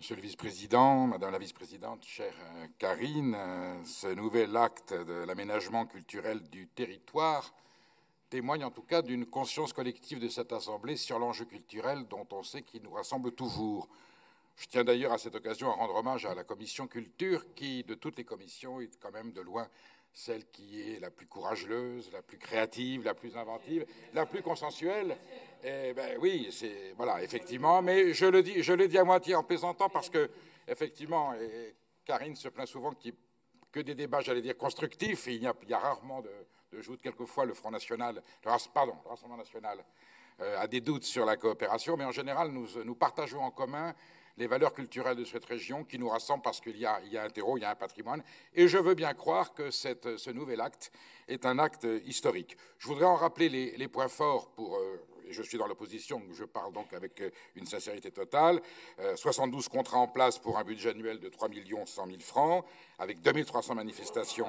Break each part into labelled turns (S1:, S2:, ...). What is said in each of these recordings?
S1: Monsieur le vice-président, madame la vice-présidente, chère Karine, ce nouvel acte de l'aménagement culturel du territoire témoigne en tout cas d'une conscience collective de cette Assemblée sur l'enjeu culturel dont on sait qu'il nous rassemble toujours. Je tiens d'ailleurs à cette occasion à rendre hommage à la commission culture qui, de toutes les commissions, est quand même de loin celle qui est la plus courageuse, la plus créative, la plus inventive, la plus consensuelle. Et ben oui, c'est voilà, effectivement. Mais je le dis à moitié en plaisantant parce que effectivement, Karine se plaint souvent que des débats, j'allais dire constructifs. Et il y a rarement de joute. Quelquefois, le Rassemblement national a des doutes sur la coopération, mais en général, nous partageons en commun les valeurs culturelles de cette région qui nous rassemblent parce qu'il y a un terreau, il y a un patrimoine. Et je veux bien croire que ce nouvel acte est un acte historique. Je voudrais en rappeler les points forts pour... je suis dans l'opposition, je parle donc avec une sincérité totale. 72 contrats en place pour un budget annuel de 3 100 000 francs, avec 2300 manifestations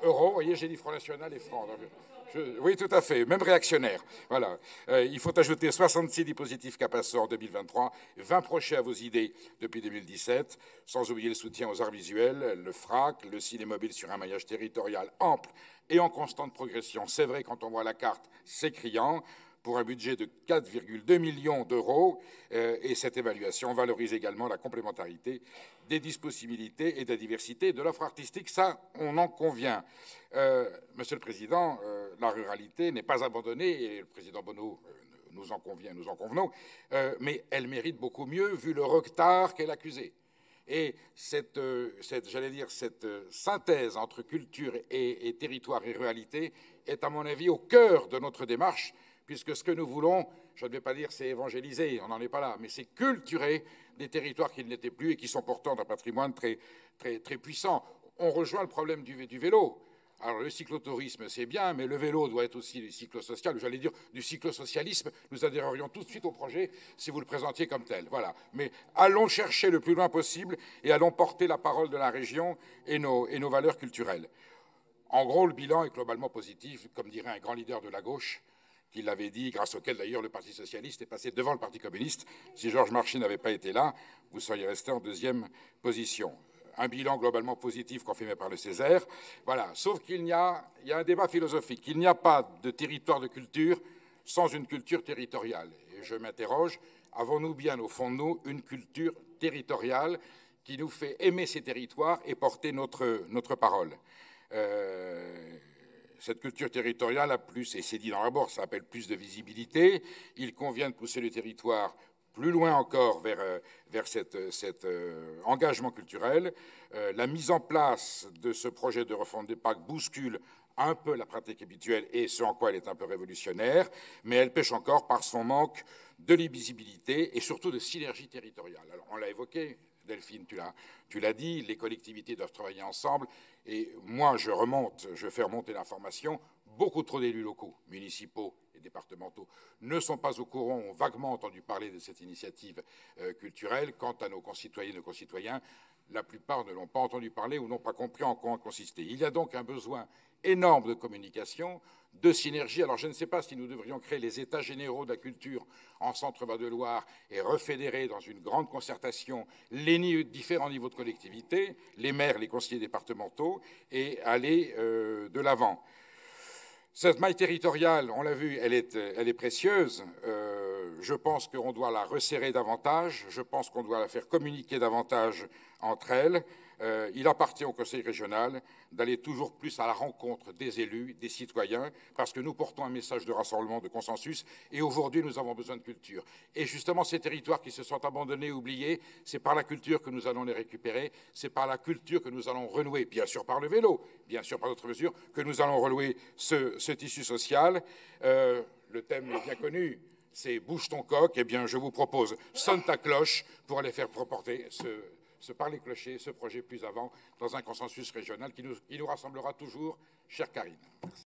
S1: euros. Vous voyez, j'ai dit Front National et Franc. Oui, tout à fait, même réactionnaire. Voilà. Il faut ajouter 66 dispositifs Capassor en 2023, 20 projets à vos idées depuis 2017, sans oublier le soutien aux arts visuels, le FRAC, le ciné-mobile sur un maillage territorial ample et en constante progression. C'est vrai, quand on voit la carte, c'est criant, pour un budget de 4,2 millions d'euros. Et cette évaluation valorise également la complémentarité des disponibilités et de la diversité de l'offre artistique. Ça, on en convient. Monsieur le Président, la ruralité n'est pas abandonnée, et le Président Bonneau nous en convenons, mais elle mérite beaucoup mieux vu le retard qu'elle accusait. Et cette synthèse entre culture et territoire et ruralité est, à mon avis, au cœur de notre démarche, puisque ce que nous voulons, je ne vais pas dire c'est évangéliser, on n'en est pas là, mais c'est culturer des territoires qui ne l'étaient plus et qui sont porteurs d'un patrimoine très, très, très puissant. On rejoint le problème du vélo. Alors le cyclotourisme, c'est bien, mais le vélo doit être aussi du cyclosocial, j'allais dire du cyclosocialisme. Nous adhérerions tout de suite au projet si vous le présentiez comme tel. Voilà. Mais allons chercher le plus loin possible et allons porter la parole de la région et nos valeurs culturelles. En gros, le bilan est globalement positif, comme dirait un grand leader de la gauche, qui l'avait dit, grâce auquel d'ailleurs le Parti socialiste est passé devant le Parti communiste. Si Georges Marchais n'avait pas été là, vous seriez resté en deuxième position. Un bilan globalement positif confirmé par le Césaire. Voilà. Sauf qu'il y a un débat philosophique. Il n'y a pas de territoire de culture sans une culture territoriale. Et je m'interroge, avons-nous bien au fond de nous une culture territoriale qui nous fait aimer ces territoires et porter notre parole? Cette culture territoriale a plus, et c'est dit dans le rapport, ça appelle plus de visibilité. Il convient de pousser le territoire plus loin encore vers cet engagement culturel. La mise en place de ce projet de refonte des parcs bouscule un peu la pratique habituelle et ce en quoi elle est un peu révolutionnaire, mais elle pêche encore par son manque de lisibilité et surtout de synergie territoriale. Alors, on l'a évoqué, Delphine, tu l'as dit, les collectivités doivent travailler ensemble. Et moi, je fais remonter l'information. Beaucoup trop d'élus locaux, municipaux et départementaux, ne sont pas au courant, ont vaguement entendu parler de cette initiative culturelle. Quant à nos concitoyennes et nos concitoyens, la plupart ne l'ont pas entendu parler ou n'ont pas compris en quoi consistait. Il y a donc un besoin énorme de communication, de synergie. Alors je ne sais pas si nous devrions créer les états généraux de la culture en Centre-Val de Loire et refédérer dans une grande concertation les différents niveaux de collectivité, les maires, les conseillers départementaux, et aller de l'avant. Cette maille territoriale, on l'a vu, elle est précieuse. Je pense qu'on doit la resserrer davantage. Je pense qu'on doit la faire communiquer davantage entre elles. Il appartient au Conseil régional d'aller toujours plus à la rencontre des élus, des citoyens, parce que nous portons un message de rassemblement, de consensus, et aujourd'hui, nous avons besoin de culture. Et justement, ces territoires qui se sont abandonnés, oubliés, c'est par la culture que nous allons les récupérer, c'est par la culture que nous allons renouer, bien sûr par le vélo, bien sûr par d'autres mesures, que nous allons renouer ce tissu social. Le thème est bien connu, c'est « Bouge ton coq », eh bien, je vous propose « Sonne ta cloche » pour aller faire porter par les clochers, ce projet plus avant, dans un consensus régional qui nous rassemblera toujours, chère Karine. Merci.